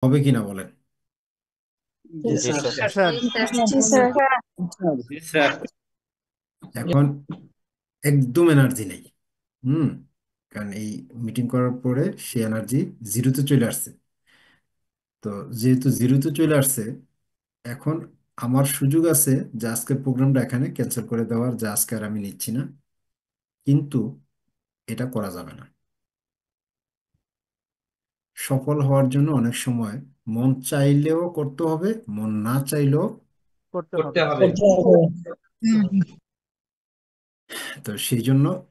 হবে কিনা বলেন। জি জি স্যার। স্যার। স্যার। জি স্যার। জি স্যার। এখন একদম এনার্জি নেই। হুম। কারণ এই মিটিং করার পরে সে এনার্জি জিরোতে চলে আসছে। তো যেহেতু জিরোতে চলে আসছে, এখন আমার সুযোগ আছে যে আজকের প্রোগ্রামটা এখানে ক্যান্সেল করে দেওয়ার, যে আজকে আর আমি নিচ্ছি না। কিন্তু এটা করা যাবে না। সফল হওয়ার জন্য অনেক সময় মন চাইলেও করতে হবে, মন না চাইলেও। করতে করতে হবে। হবে। করতে হবে। হুম। তো সেই জন্য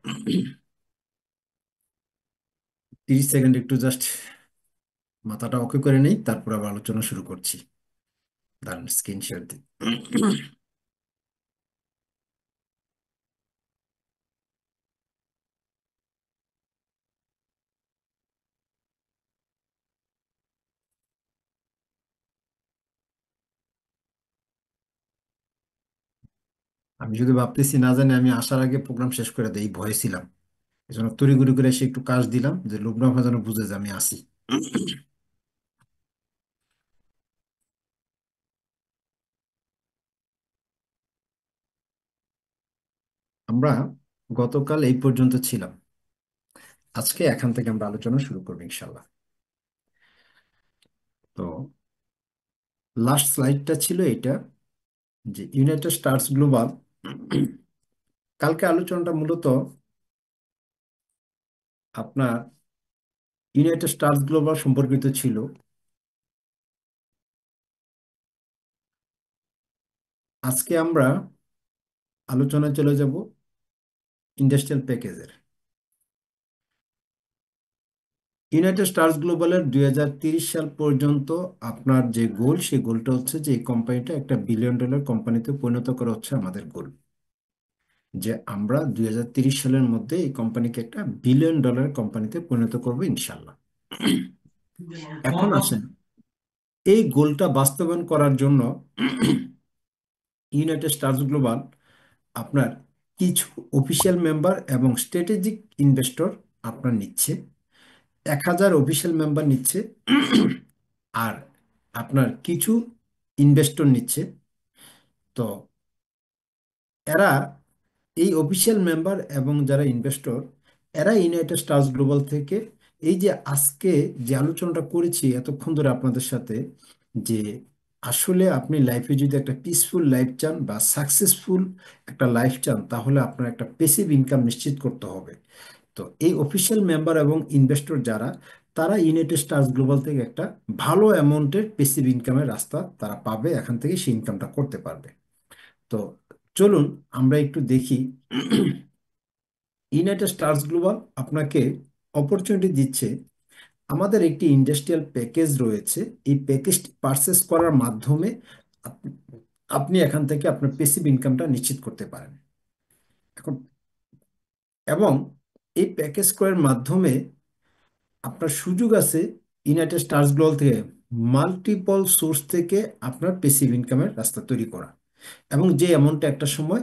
30 সেকেন্ড একটু জাস্ট মাথাটা ওকে করে নেই, তারপর আবার আলোচনা শুরু করছি। দাঁড়ান, স্ক্রিন শেয়ার দিই। আমি যদি ভাবতেছি না জানি আমি আসার আগে প্রোগ্রাম শেষ করে দেই, এই ভয়ে ছিলাম। এই জন্য তড়িঘড়ি করে এসে একটু কাজ দিলাম, যে লোকনাথ যেন বুঝে যে আমি আসি। আমরা গতকাল এই পর্যন্ত ছিলাম। আজকে এখান থেকে আমরা আলোচনা শুরু করবো ইনশাল্লাহ। তো লাস্ট স্লাইডটা ছিল এটা, যে ইউনাইটেড স্টারস গ্লোবাল। কালকে আলোচনাটা মূলত আপনার ইউনাইটেড স্টারস গ্লোবাল সম্পর্কিত ছিল। আজকে আমরা আলোচনায় চলে যাব ইন্ডাস্ট্রিয়াল প্যাকেজের। ইউনাইটেড স্টারস গ্লোবালের 2030 সাল পর্যন্ত আপনার যে গোল, সেই গোলটা হচ্ছে যে এই কোম্পানিটা একটা $1 বিলিয়ন কোম্পানিতে পরিণত করা হচ্ছে আমাদের গোল। যে আমরা 2030 সালের মধ্যে এই কোম্পানিকে একটা $1 বিলিয়ন কোম্পানিতে পরিণত করবো ইনশাল্লাহ। এখন আসেন, এই গোলটা বাস্তবায়ন করার জন্য ইউনাইটেড স্টারস গ্লোবাল আপনার কিছু অফিসিয়াল মেম্বার এবং স্ট্র্যাটেজিক ইনভেস্টর আপনার নিচ্ছে। 1000 অফিসিয়াল মেম্বার নিচ্ছে, আর আপনার কিছু ইনভেস্টর নিচ্ছে। তো এরা, এই অফিসিয়াল মেম্বার এবং যারা ইনভেস্টর, এরা ইউনাইটেড স্টারস গ্লোবাল থেকে এই যে আজকে যে আলোচনাটা করেছি এতক্ষণ ধরে আপনাদের সাথে, যে আসলে আপনি লাইফে যদি একটা পিসফুল লাইফ চান বা সাকসেসফুল একটা লাইফ চান, তাহলে আপনার একটা প্যাসিভ ইনকাম নিশ্চিত করতে হবে। তো এই অফিসিয়াল মেম্বার এবং ইনভেস্টর যারা, তারা ইউনাইটেড স্টারস গ্লোবাল থেকে একটা ভালো অ্যামাউন্টের প্যাসিভ ইনকামের রাস্তা তারা পাবে, এখান থেকে সেই ইনকামটা করতে পারবে। তো চলুন আমরা একটু দেখি। ইউনাইটেড স্টারস গ্লোবাল আপনাকে অপরচুনিটি দিচ্ছে। আমাদের একটি ইন্ডাস্ট্রিয়াল প্যাকেজ রয়েছে, এই প্যাকেজটি পারচেস করার মাধ্যমে আপ- আপনি এখান থেকে আপনার প্যাসিভ ইনকামটা নিশ্চিত করতে পারেন। এখন এবং এই প্যাকেজ ক্রয়ের মাধ্যমে আপনার সুযোগ আছে ইউনাইটেড স্টারস গ্লোবাল থেকে মাল্টিপল সোর্স থেকে আপনার প্যাসিভ ইনকামের রাস্তা তৈরি করা। এবং যে অ্যামাউন্টটা একটা সময়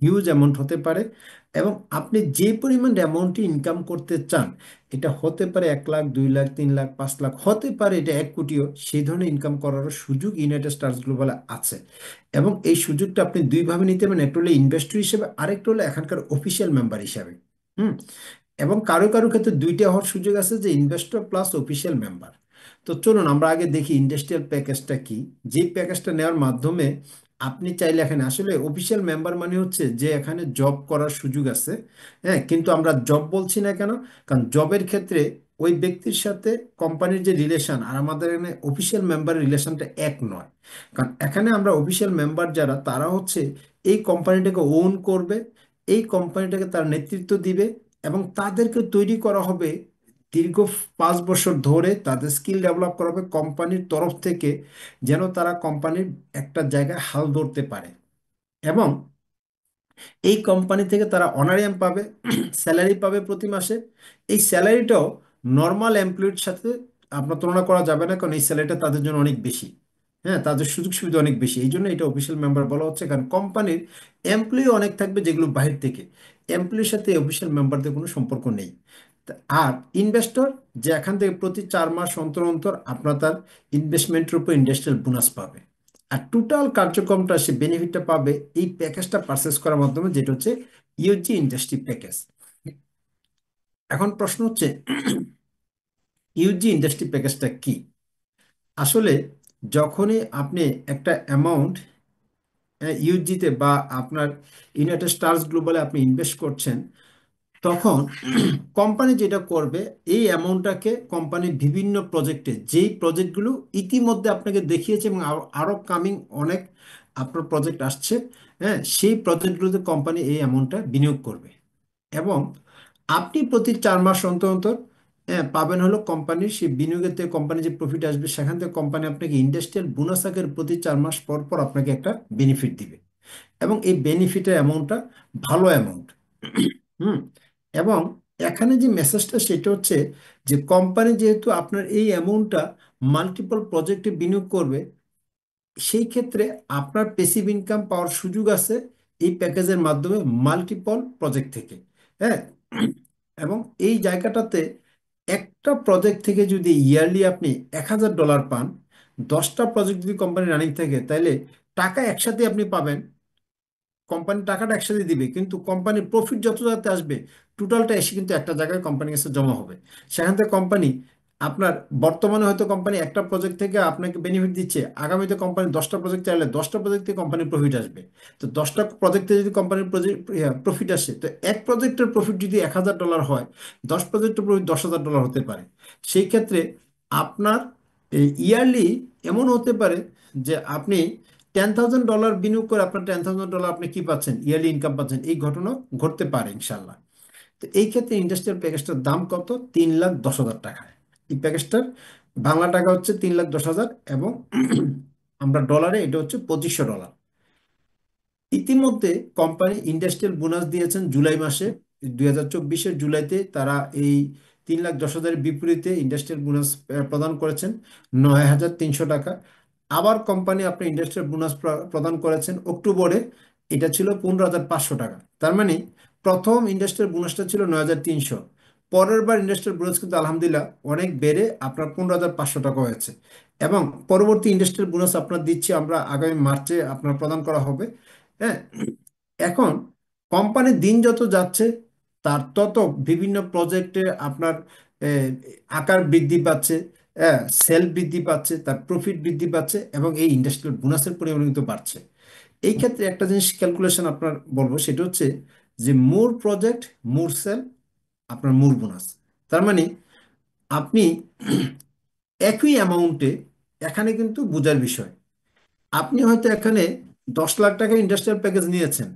হিউজ অ্যামাউন্ট হতে পারে। এবং আপনি যে পরিমাণ অ্যামাউন্টটি ইনকাম করতে চান, এটা হতে পারে 1 লাখ, 2 লাখ, 3 লাখ, 5 লাখ, হতে পারে এটা 1 কোটিও, সেই ধরনের ইনকাম করারও সুযোগ ইউনাইটেড স্টারস গ্লোবালে আছে। এবং এই সুযোগটা আপনি দুইভাবে নিতে পারেন, একটা হলো ইনভেস্টর হিসেবে, আরেকটা হলো এখানকার অফিসিয়াল মেম্বার হিসাবে। হুম। এবং কারো কারো ক্ষেত্রে দুইটা হওয়ার সুযোগ আছে, যে ইনভেস্টর প্লাস অফিসিয়াল মেম্বার। তো চলুন আমরা আগে দেখি ইন্ডাস্ট্রিয়াল প্যাকেজটা কি। যে প্যাকেজটা নেওয়ার মাধ্যমে আপনি চাইলে, এখানে আসলে অফিসিয়াল মেম্বার মানে হচ্ছে যে এখানে জব করার সুযোগ আছে। হ্যাঁ, কিন্তু আমরা জব বলছি না কেন? কারণ জবের ক্ষেত্রে ওই ব্যক্তির সাথে কোম্পানির যে রিলেশন আর আমাদের এখানে অফিসিয়াল মেম্বার রিলেশনটা এক নয়। কারণ এখানে আমরা অফিসিয়াল মেম্বার যারা, তারা হচ্ছে এই কোম্পানিটাকে ওন করবে, এই কোম্পানিটাকে তার নেতৃত্ব দিবে, এবং তাদেরকে তৈরি করা হবে দীর্ঘ 5 বছর ধরে, তাদের স্কিল ডেভেলপ করা হবে কোম্পানির তরফ থেকে, যেন তারা কোম্পানির একটা জায়গায় হাল ধরতে পারে। এবং এই কোম্পানি থেকে তারা অনারিয়াম পাবে, স্যালারি পাবে প্রতি মাসে। এই স্যালারিটাও নর্মাল এমপ্লয়ির সাথে আপনার তুলনা করা যাবে না, কারণ এই স্যালারিটা তাদের জন্য অনেক বেশি। হ্যাঁ, তাদের সুযোগ সুবিধা অনেক বেশি, এই জন্য এটা অফিসিয়াল মেম্বার বলা হচ্ছে। কারণ কোম্পানির এমপ্লয়ি অনেক থাকবে যেগুলো বাহির থেকে, এমপ্লয়ির সাথে অফিসিয়াল মেম্বারদের কোনো সম্পর্ক নেই। আর ইনভেস্টর যে এখান থেকে প্রতি 4 মাস অন্তর অন্তর আপনার তার ইনভেস্টমেন্টের উপর ইন্ডাস্ট্রিয়াল বোনাস পাবে। আর টোটাল কার্যক্রমটা সে বেনিফিটটা পাবে এই প্যাকেজটা পারচেস করার মাধ্যমে, যেটা হচ্ছে ইউজি ইন্ডাস্ট্রি প্যাকেজ। এখন প্রশ্ন হচ্ছে ইউজি ইন্ডাস্ট্রি প্যাকেজটা কি? আসলে যখনই আপনি একটা অ্যামাউন্ট ইউজিতে বা আপনার ইউনাইটেড স্টারস গ্লোবালে আপনি ইনভেস্ট করছেন, তখন কোম্পানি যেটা করবে এই অ্যামাউন্টটাকে কোম্পানি বিভিন্ন প্রজেক্টে, যেই প্রজেক্টগুলো ইতিমধ্যে আপনাকে দেখিয়েছে এবং আরও কামিং অনেক আপনার প্রজেক্ট আসছে, হ্যাঁ, সেই প্রজেক্টগুলোতে কোম্পানি এই অ্যামাউন্টটা বিনিয়োগ করবে। এবং আপনি প্রতি 4 মাস অন্তর অন্তর পাবেন হলো কোম্পানির সেই বিনিয়োগের থেকে কোম্পানি যে প্রফিট আসবে সেখান থেকে কোম্পানি আপনাকে ইন্ডাস্ট্রিয়াল বোনাস আকারে প্রতি 4 মাস পর পর আপনাকে একটা বেনিফিট দিবে। এবং এই বেনিফিটের অ্যামাউন্টটা ভালো অ্যামাউন্ট। হুম। এবং এখানে যে মেসেজটা সেটা হচ্ছে যে কোম্পানি যেহেতু আপনার এই অ্যামাউন্টটা মাল্টিপল প্রজেক্টে বিনিয়োগ করবে, সেই ক্ষেত্রে আপনার প্যাসিভ ইনকাম পাওয়ার সুযোগ আছে এই প্যাকেজের মাধ্যমে মাল্টিপল প্রজেক্ট থেকে। হ্যাঁ। এবং এই জায়গাটাতে একটা প্রজেক্ট থেকে যদি ইয়ারলি আপনি $1,000 পান, 10টা প্রজেক্ট যদি কোম্পানি রানিং থাকে, তাহলে টাকা একসাথে আপনি পাবেন। কোম্পানি টাকাটা একসাথে দিবে, কিন্তু কোম্পানির প্রফিট যত যাতে আসবে টোটালটা এসে কিন্তু একটা জায়গায় কোম্পানির কাছে জমা হবে। সেখান থেকে কোম্পানি আপনার বর্তমানে হয়তো কোম্পানি একটা প্রজেক্ট থেকে আপনাকে বেনিফিট দিচ্ছে, আগামীতে কোম্পানি 10টা প্রজেক্ট চাইলে 10টা প্রজেক্ট থেকে কোম্পানির প্রফিট আসবে। তো 10টা প্রজেক্টে যদি কোম্পানির প্রফিট আসে, তো এক প্রজেক্টের প্রফিট যদি $1,000 হয়, 10 প্রজেক্টের প্রফিট $10,000 হতে পারে। সেই ক্ষেত্রে আপনার ইয়ারলি এমন হতে পারে যে আপনি $10,000 বিনিয়োগ করে আপনার $10,000 আপনি কি পাচ্ছেন, ইয়ারলি ইনকাম পাচ্ছেন। এই ঘটনা ঘটতে পারে ইনশাল্লাহ। তো এই ক্ষেত্রে ইন্ডাস্ট্রিয়াল প্যাকেজটার দাম কত? 3,10,000 টাকা। এই প্যাকেজটার বাংলা টাকা হচ্ছে 3,10,000, এবং আমরা ডলারে এটা হচ্ছে $2,500। ইতিমধ্যে কোম্পানি ইন্ডাস্ট্রিয়াল বোনাস দিয়েছেন জুলাই মাসে, 2024-এর জুলাইতে তারা এই 3,10,000-এর বিপরীতে ইন্ডাস্ট্রিয়াল বোনাস প্রদান করেছেন 9,300 টাকা। আবার কোম্পানি আপনার ইন্ডাস্ট্রিয়াল বোনাস প্রদান করেছেন অক্টোবরে, এটা ছিল 15,500 টাকা। তার মানে প্রথম ইন্ডাস্ট্রিয়াল বোনাসটা ছিল 9,300, পরের বার ইন্ডাস্ট্রিয়াল বোনাস কিন্তু আলহামদুলিল্লাহ অনেক বেড়ে আপনার 15,500 টাকা হয়েছে। এবং পরবর্তী ইন্ডাস্ট্রিয়াল বোনাস আপনার দিচ্ছি আমরা আগামী মার্চে আপনার প্রদান করা হবে। হ্যাঁ। এখন কোম্পানির দিন যত যাচ্ছে তার তত বিভিন্ন প্রজেক্টে আপনার আহ, আকার বৃদ্ধি পাচ্ছে, সেল বৃদ্ধি পাচ্ছে, তার প্রফিট বৃদ্ধি পাচ্ছে, এবং এই ইন্ডাস্ট্রিয়াল বোনাসের পরিমাণ কিন্তু বাড়ছে। এই ক্ষেত্রে একটা জিনিস ক্যালকুলেশন আপনার বলবো, সেটা হচ্ছে যে মোর প্রজেক্ট মোর সেল আপনার মোর বোনাস। তার মানে আপনি একই অ্যামাউন্টে, এখানে কিন্তু বোঝার বিষয়, আপনি হয়তো এখানে 10 লাখ টাকা ইন্ডাস্ট্রিয়াল প্যাকেজ নিয়েছেন,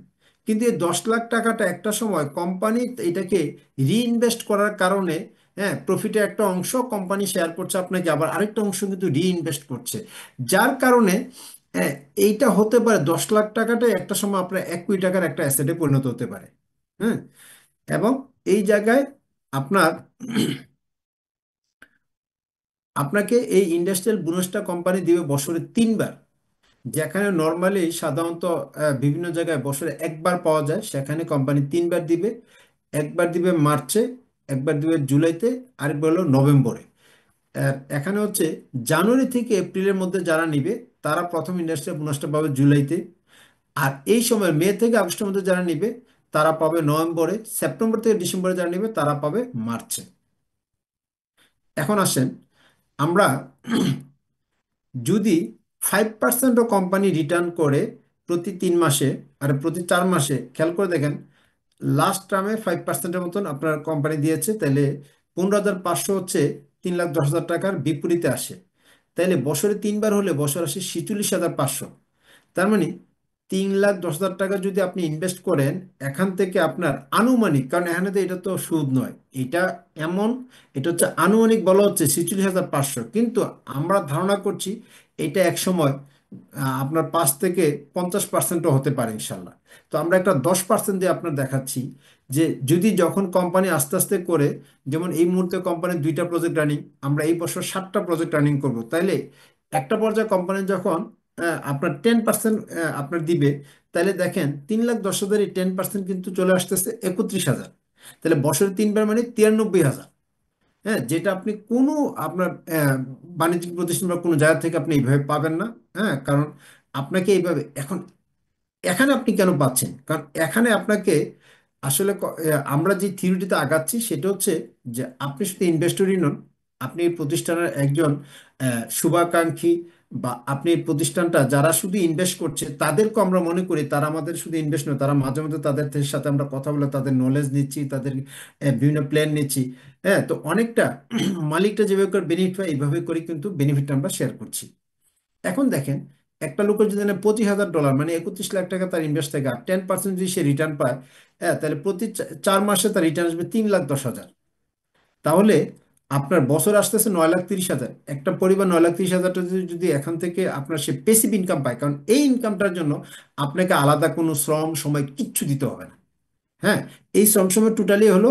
কিন্তু এই 10 লাখ টাকাটা একটা সময় কোম্পানি এটাকে রিইনভেস্ট করার কারণে, হ্যাঁ, প্রফিটের একটা অংশ কোম্পানি শেয়ার করছে আপনাকে, আবার আরেকটা অংশ কিন্তু রিইনভেস্ট করছে। যার কারণে হ্যাঁ, এইটা হতে পারে 10 লাখ টাকাটাই একটা সময় আপনার 1 কোটি টাকার একটা অ্যাসেটে পরিণত হতে পারে। হ্যাঁ। এবং এই জায়গায় আপনার আপনাকে এই ইন্ডাস্ট্রিয়াল বোনাসটা কোম্পানি দিবে বছরে 3বার। যেখানে নর্মালি সাধারণত বিভিন্ন জায়গায় বছরে একবার পাওয়া যায়, সেখানে কোম্পানি 3বার দিবে। একবার দিবে মার্চে, একবার দিবে জুলাইতে, আরেকবার হলো নভেম্বরে। আর এখানে হচ্ছে জানুয়ারি থেকে এপ্রিলের মধ্যে যারা নিবে তারা প্রথম ইন্ডাস্ট্রিয়াল বোনাসটা পাবে জুলাইতে। আর এই সময় মে থেকে আগস্টের মধ্যে যারা নিবে তারা পাবে নভেম্বরে, সেপ্টেম্বর থেকে ডিসেম্বরে যারা নিবে তারা পাবে মার্চে। এখন আসেন আমরা যদি 5%ও কোম্পানি রিটার্ন করে প্রতি 3 মাসে আর প্রতি 4 মাসে, খেয়াল করে দেখেন লাস্ট টার্মে 5%-এর মতন আপনার কোম্পানি দিয়েছে, তাহলে 15,500 হচ্ছে 3,10,000 টাকার বিপরীতে আসে। তাইলে বছরে 3বার হলে বছর আসে 46,500। তার মানে 3,10,000 টাকা যদি আপনি ইনভেস্ট করেন, এখান থেকে আপনার আনুমানিক, কারণ এখানে তো এটা তো সুদ নয়, এটা এমন, এটা হচ্ছে আনুমানিক বলা হচ্ছে 46,500, কিন্তু আমরা ধারণা করছি এটা এক সময় আপনার 5 থেকে 50%ও হতে পারে ইনশাল্লাহ। তো আমরা একটা 10% দিয়ে আপনার দেখাচ্ছি যে যদি যখন কোম্পানি আস্তে আস্তে করে, যেমন এই মুহূর্তে কোম্পানির 2টা প্রজেক্ট রানিং, আমরা এই বছর 7টা প্রজেক্ট রানিং করব, তাইলে একটা পর্যায়ে কোম্পানি যখন আপনার 10% আপনার দিবে, তাহলে দেখেন 3,10,000 এই 10% কিন্তু চলে আসতেছে 31,000। তাহলে বছরে 3 বার মানে 93,000। হ্যাঁ, যেটা আপনি কোনো আপনার বাণিজ্যিক প্রতিষ্ঠান বা কোনো জায়গা থেকে আপনি এইভাবে পাবেন না। হ্যাঁ, কারণ আপনাকে এইভাবে এখন এখানে আপনি কেন পাচ্ছেন, কারণ এখানে আপনাকে আসলে আমরা যে থিওরিটিতে আগাচ্ছি সেটা হচ্ছে যে আপনি শুধু ইনভেস্টরই নন, আপনি এই প্রতিষ্ঠানের একজন শুভাকাঙ্ক্ষী, বা আপনি এই প্রতিষ্ঠানটা যারা শুধু ইনভেস্ট করছে তাদেরকে আমরা মনে করি তারা আমাদের শুধু ইনভেস্ট নয়, তারা মাঝে মধ্যে তাদের সাথে আমরা কথা বলে তাদের নলেজ নিচ্ছি, তাদের বিভিন্ন প্ল্যান নিচ্ছি। হ্যাঁ, তো অনেকটা মালিকটা যেভাবে করে বেনিফিট পায় এইভাবে করে কিন্তু বেনিফিটটা আমরা শেয়ার করছি। এখন দেখেন, একটা লোকের যদি $25,000 মানে 31 লাখ টাকা তার ইনভেস্ট থাকে, আর 10% যদি সে রিটার্ন পায়, হ্যাঁ, তাহলে প্রতি 4 মাসে তার রিটার্ন আসবে 3,10,000। তাহলে আপনার বছর আসতেছে 9,30,000। একটা পরিবার 9,30,000টা যদি যদি এখান থেকে আপনার সে পেসিভ ইনকাম পায়, কারণ এই ইনকামটার জন্য আপনাকে আলাদা কোনো শ্রম সময় কিচ্ছু দিতে হবে না। হ্যাঁ, এই শ্রমসময় টোটালি হলো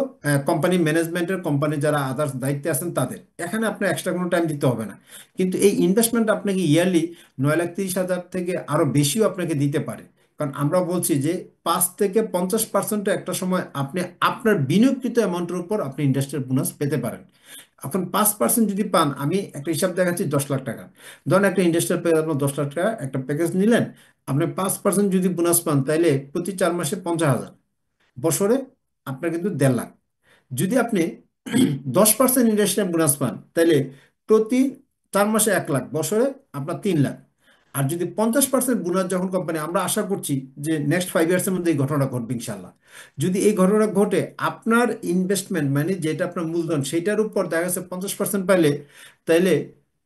কোম্পানি ম্যানেজমেন্টের, কোম্পানি যারা আদার্স দায়িত্বে আছেন তাদের, এখানে আপনার এক্সট্রা কোনো টাইম দিতে হবে না। কিন্তু এই ইনভেস্টমেন্ট আপনাকে ইয়ারলি 9,30,000 থেকে আরো বেশিও আপনাকে দিতে পারে। কারণ আমরা বলছি যে 5 থেকে 50% একটা সময় আপনি আপনার বিনিয়োগকৃত অ্যামাউন্টের উপর আপনি ইন্ডাস্ট্রিয়াল বোনাস পেতে পারেন। এখন 5% যদি পান, আমি একটা হিসাব দেখাচ্ছি 10 লাখ টাকা। ধরেন একটা ইন্ডাস্ট্রিয়াল প্যাকেজ, আপনার 10 লাখ টাকা একটা প্যাকেজ নিলেন, আপনি 5% যদি বোনাস পান তাহলে প্রতি 4 মাসে 50,000, বছরে আপনার কিন্তু 1.5 লাখ। যদি আপনি 10% ইন্টারেস্ট বোনাস পান তাহলে প্রতি 4 মাসে 1 লাখ, বছরে আপনার 3 লাখ। আর যদি 50% বোনাস যখন কোম্পানি, আমরা আশা করছি যে নেক্সট 5 ইয়ার্সের মধ্যে এই ঘটনাটা ঘটবে ইনশাল্লাহ। যদি এই ঘটনা ঘটে, আপনার ইনভেস্টমেন্ট মানে যেটা আপনার মূলধন সেটার উপর দেখা যাচ্ছে 50% পাইলে, তাইলে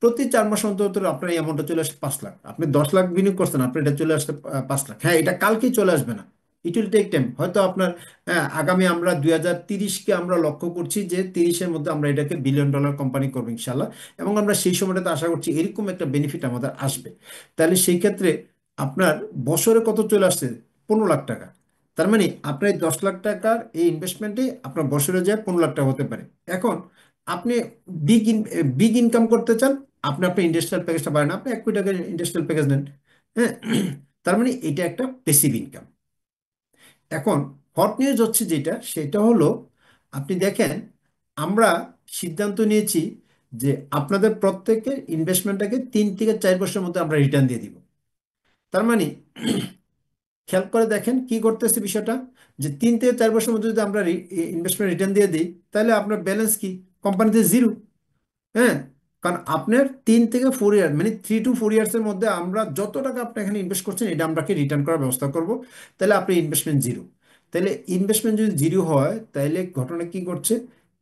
প্রতি 4 মাস অন্তর অন্তর আপনার এই অ্যামাউন্টটা চলে আসে 5 লাখ। আপনি 10 লাখ বিনিয়োগ করছেন, আপনার এটা চলে আসছে 5 লাখ। হ্যাঁ, এটা কালকেই চলে আসবে না, ইট উইল টেক টাইম। হয়তো আপনার আগামী আমরা 2030কে আমরা লক্ষ্য করছি যে 30-এর মধ্যে আমরা এটাকে $1 বিলিয়ন কোম্পানি করবো ইনশাল্লাহ। এবং আমরা সেই সময়টাতে আশা করছি এরকম একটা বেনিফিট আমাদের আসবে। তাহলে সেই ক্ষেত্রে আপনার বছরে কত চলে আসছে? 15 লাখ টাকা। তার মানে আপনার এই 10 লাখ টাকার এই ইনভেস্টমেন্টে আপনার বছরে যায় 15 লাখ টাকা হতে পারে। এখন আপনি বিগ বিগ ইনকাম করতে চান, আপনি আপনার ইন্ডাস্ট্রিয়াল প্যাকেজটা বাড়ান, আপনি 1 কোটি টাকার ইন্ডাস্ট্রিয়াল প্যাকেজ নেন। হ্যাঁ, তার মানে এটা একটা প্যাসিভ ইনকাম। এখন হট নিউজ হচ্ছে যেটা, সেটা হলো আপনি দেখেন, আমরা সিদ্ধান্ত নিয়েছি যে আপনাদের প্রত্যেকের ইনভেস্টমেন্টটাকে 3 থেকে 4 বছরের মধ্যে আমরা রিটার্ন দিয়ে দিব। তার মানে খেয়াল করে দেখেন কি করতেছে বিষয়টা, যে 3 থেকে 4 বছরের মধ্যে যদি আমরা ইনভেস্টমেন্ট রিটার্ন দিয়ে দিই, তাহলে আপনার ব্যালেন্স কি? কোম্পানিতে জিরো। হ্যাঁ, কারণ আপনার 3 থেকে 4 ইয়ার মানে 3 to 4 ইয়ার্সের মধ্যে আমরা যত টাকা আপনি এখানে ইনভেস্ট করছেন এটা আমরাকে রিটার্ন করার ব্যবস্থা করব। তাহলে আপনি ইনভেস্টমেন্ট জিরো। তাহলে ইনভেস্টমেন্ট যদি জিরো হয় তাহলে ঘটনা কি করছে,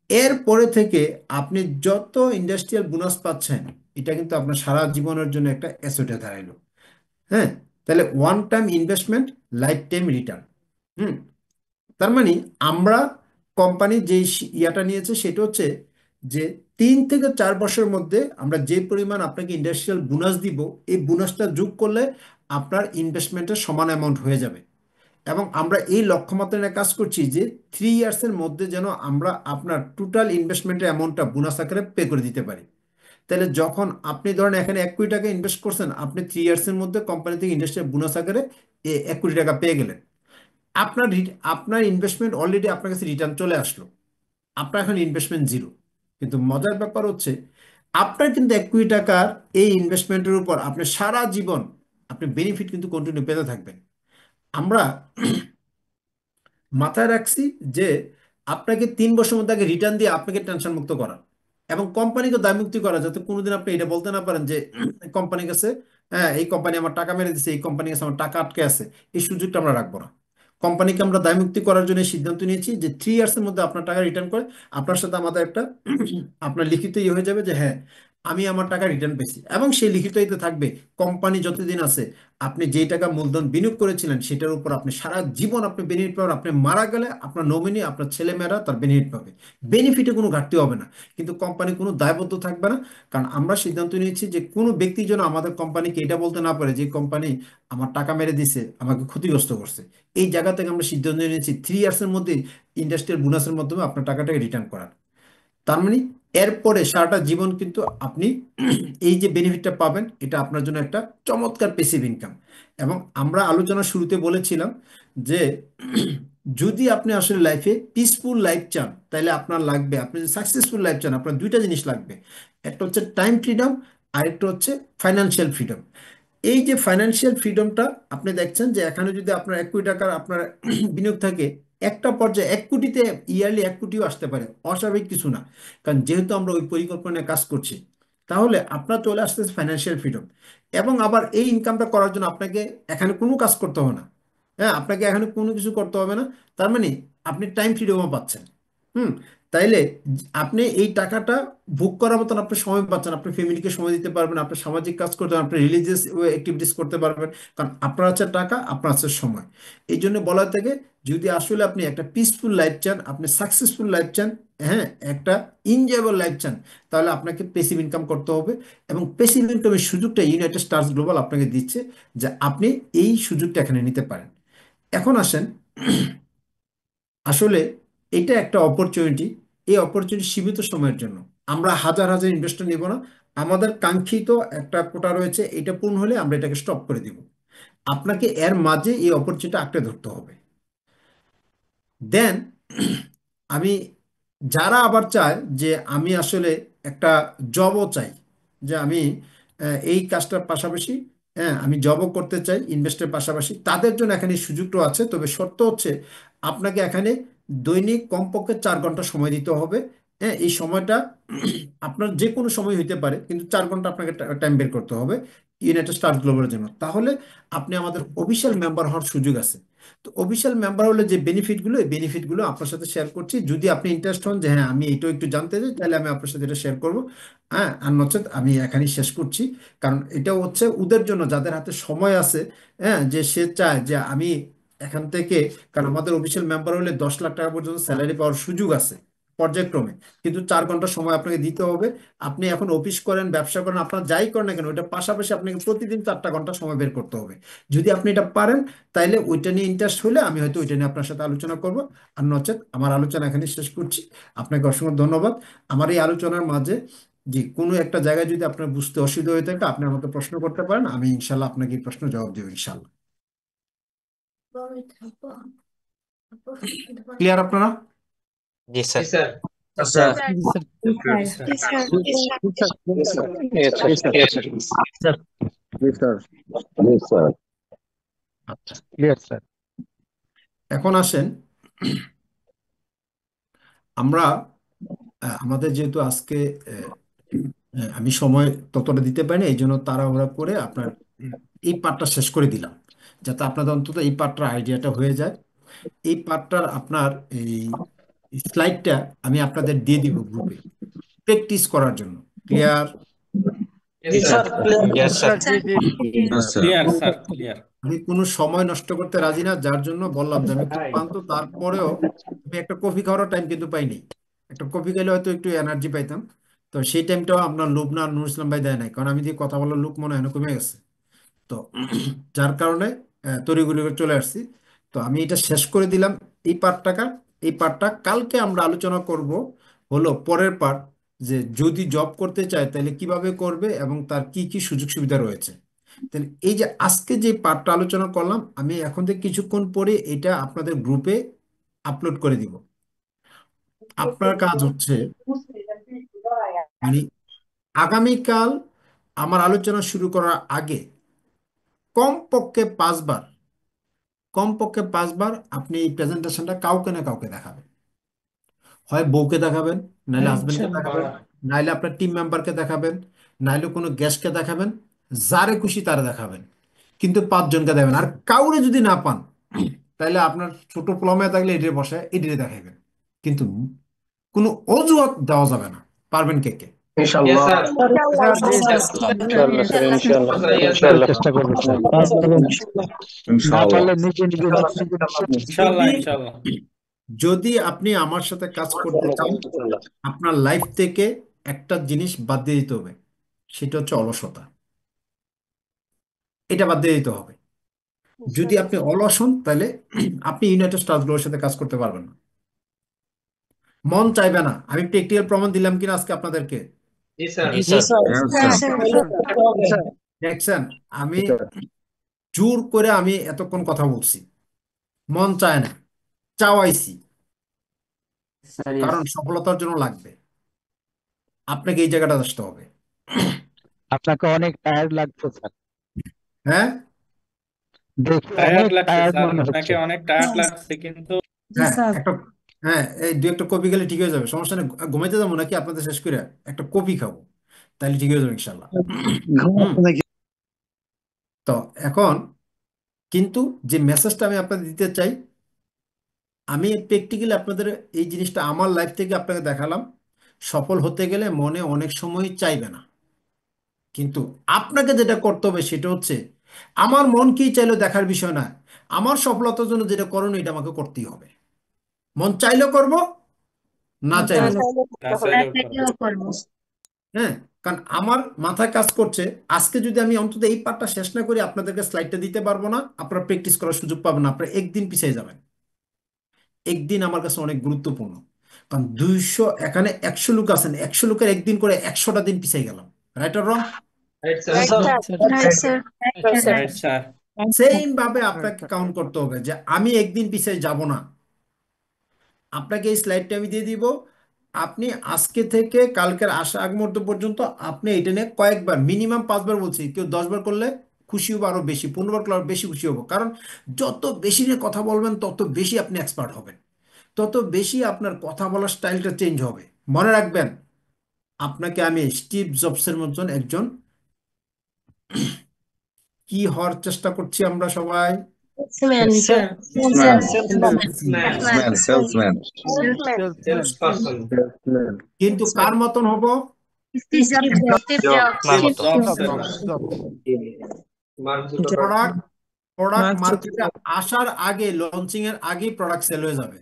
এর পরে থেকে আপনি যত ইন্ডাস্ট্রিয়াল বোনাস পাচ্ছেন এটা কিন্তু আপনার সারা জীবনের জন্য একটা অ্যাসেটে দাঁড়াইলো। হ্যাঁ, তাহলে one time investment, life time return. হুম, তার মানে আমরা কোম্পানি যে ইয়াটা নিয়েছে সেটা হচ্ছে যে 3 থেকে 4 বছরের মধ্যে আমরা যে পরিমাণ আপনাকে ইন্ডাস্ট্রিয়াল বোনাস দিব, এই বোনাসটা যোগ করলে আপনার ইনভেস্টমেন্টের সমান অ্যামাউন্ট হয়ে যাবে। এবং আমরা এই লক্ষ্যমাত্রা নিয়ে কাজ করছি যে 3 ইয়ার্সের মধ্যে যেন আমরা আপনার টোটাল ইনভেস্টমেন্টের অ্যামাউন্টটা বোনাস আকারে পে করে দিতে পারি। তাহলে যখন আপনি ধরেন এখানে 1 কোটি টাকা ইনভেস্ট করছেন, আপনি 3 ইয়ার্সের মধ্যে কোম্পানি থেকে ইন্ডাস্ট্রিয়াল বোনাস আকারে 1 কোটি টাকা পেয়ে গেলেন। আপনার আপনার ইনভেস্টমেন্ট অলরেডি আপনার কাছে রিটার্ন চলে আসলো, আপনার এখন ইনভেস্টমেন্ট জিরো। কিন্তু মজার ব্যাপার হচ্ছে আপনার কিন্তু 1 কোটি টাকার এই ইনভেস্টমেন্টের উপর আপনি সারা জীবন আপনি বেনিফিট কিন্তু কন্টিনিউ পেতে থাকবেন। আমরা মাথায় রাখছি যে আপনাকে 3 বছর মধ্যে আগে রিটার্ন দিয়ে আপনাকে টেনশন মুক্ত করা এবং কোম্পানিকে দায়মুক্তি করা, যাতে কোনোদিন আপনি এটা বলতে না পারেন যে কোম্পানির কাছে, হ্যাঁ, এই কোম্পানি আমার টাকা মেরে দিচ্ছে, এই কোম্পানির কাছে আমার টাকা আটকে আছে। এই সুযোগটা আমরা রাখবো না। কোম্পানিকে আমরা দায়মুক্তি করার জন্য এই সিদ্ধান্ত নিয়েছি যে 3 ইয়ার্সের মধ্যে আপনার টাকা রিটার্ন করে আপনার সাথে আমাদের একটা আপনার লিখিত ইয়ে হয়ে যাবে যে হ্যাঁ, আমি আমার টাকা রিটার্ন পেয়েছি। এবং সেই লিখিত ইতে থাকবে কোম্পানি যতদিন আছে আপনি যেই টাকা মূলধন বিনিয়োগ করেছিলেন সেটার উপর আপনি সারা জীবন আপনি বেনিফিট পাবেন। আপনি মারা গেলে আপনার নমিনি, আপনার ছেলেমেয়েরা তার বেনিফিট পাবে। বেনিফিটে কোনো ঘাটতি হবে না, কিন্তু কোম্পানি কোনো দায়বদ্ধ থাকবে না। কারণ আমরা সিদ্ধান্ত নিয়েছি যে কোনো ব্যক্তি যেন আমাদের কোম্পানিকে এটা বলতে না পারে যে কোম্পানি আমার টাকা মেরে দিছে, আমাকে ক্ষতিগ্রস্ত করছে। এই জায়গা থেকে আমরা সিদ্ধান্ত নিয়েছি 3 ইয়ার্সের মধ্যে ইন্ডাস্ট্রিয়াল বোনাসের মাধ্যমে আপনার টাকাটাকে রিটার্ন করার। তার মানে এরপরে সারাটা জীবন কিন্তু আপনি এই যে বেনিফিটটা পাবেন এটা আপনার জন্য একটা চমৎকার প্যাসিভ ইনকাম। এবং আমরা আলোচনা শুরুতে বলেছিলাম যে যদি আপনি আসলে লাইফে পিসফুল লাইফ চান তাহলে আপনার লাগবে, আপনি যদি সাকসেসফুল লাইফ চান আপনার দুইটা জিনিস লাগবে। একটা হচ্ছে টাইম ফ্রিডম, আরেকটা হচ্ছে ফাইন্যান্সিয়াল ফ্রিডম। এই যে ফাইন্যান্সিয়াল ফ্রিডমটা আপনি দেখছেন যে এখানে যদি আপনার 1 কোটি টাকার আপনার বিনিয়োগ থাকে, একটা পর্যায়ে 1 কোটিতে ইয়ারলি 1 কোটিও আসতে পারে, অস্বাভাবিক কিছু না। কারণ যেহেতু আমরা ওই পরিকল্পনায় কাজ করছি, তাহলে আপনার চলে আসতেছে ফাইন্যান্সিয়াল ফ্রিডম। এবং আবার এই ইনকামটা করার জন্য আপনাকে এখানে কোনো কাজ করতে হবে না। হ্যাঁ, আপনাকে এখানে কোনো কিছু করতে হবে না। তার মানে আপনি টাইম ফ্রিডমও পাচ্ছেন। হুম। তাইলে আপনি এই টাকাটা ভোগ করার মতন আপনি সময় পাচ্ছেন, আপনি ফ্যামিলিকে সময় দিতে পারবেন, আপনি সামাজিক কাজ করতে পারবেন, আপনি রিলিজিয়াস অ্যাক্টিভিটিস করতে পারবেন। কারণ আপনার আছে টাকা, আপনার আছে সময়। এই জন্য বলা থেকে, যদি আসলে আপনি একটা পিসফুল লাইফ চান, আপনি সাকসেসফুল লাইফ চান, হ্যাঁ, একটা এনজয়েবল লাইফ চান, তাহলে আপনাকে পেসিভ ইনকাম করতে হবে। এবং পেসিভ ইনকামের সুযোগটা ইউনাইটেড স্টারস গ্লোবাল আপনাকে দিচ্ছে, যে আপনি এই সুযোগটা এখানে নিতে পারেন। এখন আসেন, আসলে এটা একটা অপরচুনিটি। এই অপরচুনিটি সীমিত সময়ের জন্য। আমরা হাজার হাজার ইনভেস্টর নিব না। আমাদের কাঙ্ক্ষিত একটা কোটা রয়েছে, এটা পূর্ণ হলে আমরা এটাকে স্টপ করে দিব। আপনাকে এর মাঝে এই অপরচুনিটি আঁকড়ে ধরতে হবে। দেন আমি, যারা আবার চায় যে আমি আসলে একটা জবও চাই, যে আমি এই কাজটার পাশাপাশি, হ্যাঁ, আমি জবও করতে চাই ইনভেস্টের পাশাপাশি, তাদের জন্য এখানে এই সুযোগটা আছে। তবে শর্ত হচ্ছে আপনাকে এখানে দৈনিক কমপক্ষে 4 ঘন্টা সময় দিতে হবে। হ্যাঁ, এই সময়টা আপনার যে কোনো সময় হইতে পারে, কিন্তু 4 ঘন্টা আপনাকে টাইম বের করতে হবে ইউনাইটেড স্টার গ্লোবালের জন্য। তাহলে আপনি আমাদের অফিসিয়াল মেম্বার হওয়ার সুযোগ আছে। তো অফিসিয়াল মেম্বার হলে যে বেনিফিটগুলো, এই বেনিফিটগুলো আপনার সাথে শেয়ার করছি। যদি আপনি ইন্টারেস্ট হন যে হ্যাঁ আমি এইটাও একটু জানতে চাই, তাহলে আমি আপনার সাথে এটা শেয়ার করবো। হ্যাঁ, আর নচেত আমি এখানেই শেষ করছি। কারণ এটা হচ্ছে ওদের জন্য যাদের হাতে সময় আছে, হ্যাঁ, যে সে চায় যে আমি এখান থেকে, কারণ আমাদের অফিসিয়াল মেম্বার হলে 10 লাখ টাকা পর্যন্ত স্যালারি পাওয়ার সুযোগ আছে পর্যায়ক্রমে। কিন্তু 4 ঘন্টা সময় আপনাকে দিতে হবে। আপনি এখন অফিস করেন, ব্যবসা করেন, আপনার যাই করেন না কেন, ওইটার পাশাপাশি আপনাকে প্রতিদিন 4টা ঘন্টা সময় বের করতে হবে। যদি আপনি এটা পারেন, তাইলে ওইটা নিয়ে ইন্টারেস্ট হলে আমি হয়তো ওইটা নিয়ে আপনার সাথে আলোচনা করব। আর নচেত আমার আলোচনা এখানে শেষ করছি। আপনাকে অসংখ্য ধন্যবাদ। আমার এই আলোচনার মাঝে যে কোনো একটা জায়গায় যদি আপনার বুঝতে অসুবিধা হয়ে থাকে, আপনি আমাকে প্রশ্ন করতে পারেন, আমি ইনশাল্লাহ আপনাকে এই প্রশ্ন জবাব দেবো ইনশাল্লাহ। ক্লিয়ার আপনারা? জি sir. Yes, sir. sir. Yes, sir. Yes, sir. Yes, sir. Yes, sir. Yes, sir. Yes, sir. আচ্ছা, Yes, sir. এখন আসেন আমরা, আমাদের যেহেতু আজকে আমি সময় ততটা দিতে পারিনি, এই জন্য তাড়াহুড়া করে আপনার এই পার্টটা শেষ করে দিলাম, যাতে আপনাদের অন্তত এই পার্টটার আইডিয়াটা হয়ে যায়। এই পার্টটার আপনার এই স্লাইডটা আমি আপনাদের দিয়ে দিব গ্রুপে প্র্যাকটিস করার জন্য। ক্লিয়ার? জি sir. Yes, sir. Yes, sir. Clear, sir. Clear. আমি কোনো সময় নষ্ট করতে রাজি না, যার জন্য বললাম যে আমি একটু ক্লান্ত, তারপরেও আমি একটা কফি খাওয়ার টাইম কিন্তু পাইনি। একটা কফি খেলে হয়তো একটু এনার্জি পাইতাম। তো সেই টাইমটাও আপনার লুবনা আর নুর ইসলাম ভাই দেয় নাই, কারণ আমি দিয়ে কথা বলার লোক মনে হয় না কমে গেছে। তো যার কারণে তড়িঘড়ি করে চলে আসছি। তো আমি এটা শেষ করে দিলাম এই পার্টটাকা। এই পার্টটা কালকে আমরা আলোচনা করব, হলো পরের পার্ট, যে যদি জব করতে চায় তাহলে কিভাবে করবে এবং তার কি কি সুযোগ সুবিধা রয়েছে। তাহলে এই যে আজকে যে পার্টটা আলোচনা করলাম, আমি এখন থেকে কিছুক্ষণ পরে এটা আপনাদের গ্রুপে আপলোড করে দিব। আপনার কাজ হচ্ছে, মানে আগামীকাল আমার আলোচনা শুরু করার আগে কমপক্ষে 5 বার, কমপক্ষে 5 বার আপনি এই প্রেজেন্টেশনটা কাউকে না কাউকে দেখাবেন। হয় বউকে দেখাবেন, নাইলে হাজবেন্ডকে দেখাবেন, নাইলে আপনার টিম মেম্বারকে দেখাবেন, নাইলে কোনো গেস্টকে দেখাবেন, যারে খুশি তারে দেখাবেন। কিন্তু 5 জনকে দেবেন। আর কাউরে যদি না পান, তাহলে আপনার ছোট প্রমেয় থাকলে এটির বসায় এটিরে দেখাইবেন। কিন্তু কোনো অজুহাত দেওয়া যাবে না। পারবেন কে কে? Yes, sir. Inshallah, sir. Inshallah. Yes, sir. Inshallah. চেষ্টা করবো স্যার না Inshallah. পারলে নিজে নিজে Inshallah, যদি inshallah. যদি আপনি আমার সাথে কাজ করতে চান, আপনার লাইফ থেকে একটা জিনিস বাদ দিয়ে দিতে হবে, সেটা হচ্ছে অলসতা। এটা বাদ দিয়ে দিতে হবে। যদি আপনি অলস হন, তাহলে আপনি ইউনাইটেড স্টারসগুলোর সাথে কাজ করতে পারবেন না। মন চাইবে না। আমি প্র্যাকটিক্যাল প্রমাণ দিলাম কিনা আজকে আপনাদেরকে? Yes, sir. Yes, sir. দেখছেন, আমি জোর করে আমি এতক্ষণ কথা বলছি, মন চায় না। চাওয়াইছি, স্যার কারণ সফলতার জন্য লাগবে আপনাকে এই জায়গাটা আসতে হবে। আপনাকে অনেক টায়ার্ড লাগছে স্যার, হ্যাঁ, দেখে টায়ার্ড অনেক লাগছে টায়ার্ড স্যার, মনে আপনাকে হচ্ছে। অনেক টায়ার্ড লাগছে কিন্তু জি হ্যাঁ স্যার। একটা, হ্যাঁ এই দু একটা কপি গেলে ঠিক হয়ে যাবে, সমস্যা নেই। ঘুমাইতে যাবো নাকি আপনাদের শেষ করে একটা কপি খাবো, তাহলে ঠিক হয়ে যাবে ইনশাল্লাহ। হুম। তো এখন কিন্তু যে মেসেজটা আমি আপনাদের দিতে চাই, আমি প্র্যাকটিক্যালি আপনাদের এই জিনিসটা আমার লাইফ থেকে আপনাকে দেখালাম। সফল হতে গেলে মনে অনেক সময় চাইবে না, কিন্তু আপনাকে যেটা করতে হবে সেটা হচ্ছে আমার মন কি চাইলো দেখার বিষয় না, আমার সফলতার জন্য যেটা করণীয় এটা আমাকে করতেই হবে। মন চাইলেও করব, না মন চাইলেও চাইলে করব। না চাইলেও করবো। চাইলেও করবো। হ্যাঁ, কারণ আমার মাথায় কাজ করছে আজকে যদি আমি অন্তত এই পার্টটা শেষ না করি আপনাদেরকে স্লাইডটা দিতে পারবো না, আপনারা প্র্যাকটিস করার সুযোগ পাবেন না, আপনারা একদিন পিছিয়ে যাবেন। একদিন আমার কাছে অনেক গুরুত্বপূর্ণ, কারণ 200 এখানে 100 লোক আছেন, 100 লোকের একদিন করে 100টা দিন পিছিয়ে গেলাম। রাইট আর wrong? Right right sir. Sir. Right sir. Right sir. Same ভাবে আপনাকে কাউন্ট করতে হবে যে আমি একদিন পিছিয়ে যাব না। আপনাকে এই স্লাইডটা আমি দিয়ে দিব, আপনি আজকে থেকে কালকের আসা আগ মুহূর্ত পর্যন্ত আপনি এটা নিয়ে কয়েকবার, মিনিমাম 5বার বলছি, কেউ 10বার করলে খুশি হবো, আরো বেশি 15বার করলে আরো বেশি খুশি হবো। কারণ যত বেশি নিয়ে কথা বলবেন তত বেশি আপনি এক্সপার্ট হবেন, তত বেশি আপনার কথা বলার স্টাইলটা চেঞ্জ হবে। মনে রাখবেন, আপনাকে আমি স্টিভ জবসের মতন একজন, কি হওয়ার চেষ্টা করছি আমরা সবাই? Salesman sir. Man man. Salesman sales person. কিন্তু কার মতন হব? Steve jobs. স্টিভ জবসের মতো। Mark Zuckerberg. প্রোডাক্ট প্রোডাক্ট মার্কেটে আসার আগে, লঞ্চিং এর আগেই প্রোডাক্ট সেল হয়ে যাবে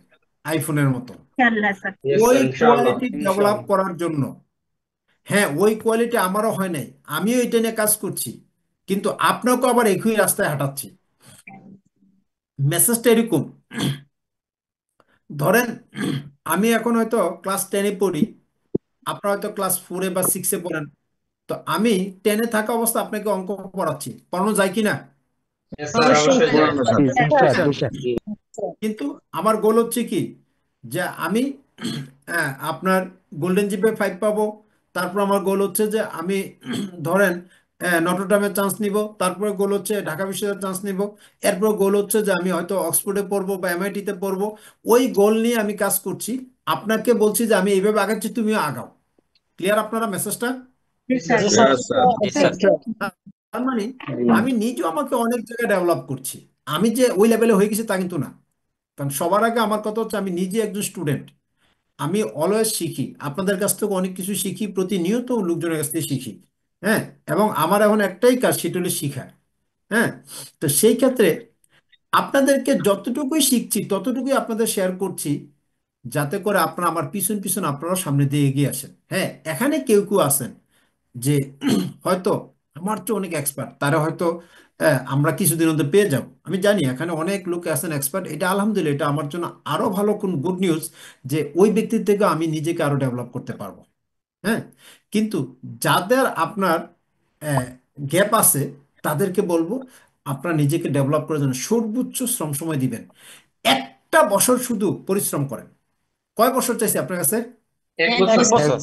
আইফোনের মতো। ইনশাআল্লাহ স্যার। ইয়েস ওই স্যার, ইনশাআল্লাহ। কোয়ালিটি ডেভেলপ ইনশাআল্লাহ। করার জন্য, হ্যাঁ ওই কোয়ালিটি আমারও হয় নাই, আমিও এটা নিয়ে কাজ করছি, কিন্তু আপনাকে আবার একই রাস্তায় হাঁটাচ্ছি। মেসেজটা এরকম, ধরেন আমি এখন হয়তো ক্লাস 10-এ পড়ি, আপনারা হয়তো ক্লাস 4-এ বা 6-এ পড়েন। তো আমি 10-এ থাকা অবস্থা আপনাকে অঙ্ক পড়াচ্ছি, পড়ানো যায় কিনা? ইয়েস স্যার, অবশ্যই অবশ্যই যায়। পুরানো স্যার জি স্যার, জি স্যার। কিন্তু আমার গোল হচ্ছে কি, যে আমি আপনার গোল্ডেন জিপে 5 পাবো। তারপর আমার গোল হচ্ছে যে আমি ধরেন নটরডেমে চান্স নিব, তারপরে গোল হচ্ছে ঢাকা বিশ্ববিদ্যালয়ের চান্স নিব, এরপর গোল হচ্ছে যে আমি হয়তো অক্সফোর্ডে পড়বো বা এমআইটিতে পড়বো। ওই গোল নিয়ে আমি কাজ করছি, আপনাকে বলছি যে আমি এইভাবে আগাচ্ছি, তুমিও আগাও। ক্লিয়ার আপনারা মেসেজটা? জি স্যার। ইয়েস স্যার জি স্যার। তার মানে আমি নিজেও আমাকে অনেক জায়গায় ডেভেলপ করছি, আমি যে ওই লেভেলে হয়ে গেছি তা কিন্তু না। কারণ সবার আগে আমার কথা হচ্ছে আমি নিজে একজন স্টুডেন্ট, আমি অলওয়েজ শিখি, আপনাদের কাছ থেকে অনেক কিছু শিখি, প্রতিনিয়ত লোকজনের কাছ থেকে শিখি। হ্যাঁ, এবং আমার এখন একটাই কাজ, সেটা হলো শিখা। হ্যাঁ, তো সেই ক্ষেত্রে আপনাদেরকে যতটুকুই শিখছি ততটুকুই আপনাদের শেয়ার করছি, যাতে করে আপনারা আমার পিছন পিছন আপনারাও সামনে দিয়ে এগিয়ে আসেন। হ্যাঁ, এখানে কেউ কেউ আছেন যে হয়তো আমার চেয়ে অনেক এক্সপার্ট, তারা হয়তো আমরা কিছুদিন মধ্যে পেয়ে যাব, আমি জানি এখানে অনেক লোক আছেন এক্সপার্ট, এটা আলহামদুলিল্লাহ, এটা আমার জন্য আরো ভালো কোন গুড নিউজ, যে ওই ব্যক্তির থেকে আমি নিজেকে আরো ডেভেলপ করতে পারবো। হ্যাঁ, কিন্তু যাদের আপনার গ্যাপ আছে তাদেরকে বলবো আপনারা নিজেকে ডেভেলপ করার জন্য সর্বোচ্চ শ্রম সময় দিবেন। একটা বছর শুধু পরিশ্রম করেন। কয় বছর চাইছে আপনার কাছে? 1 বছর।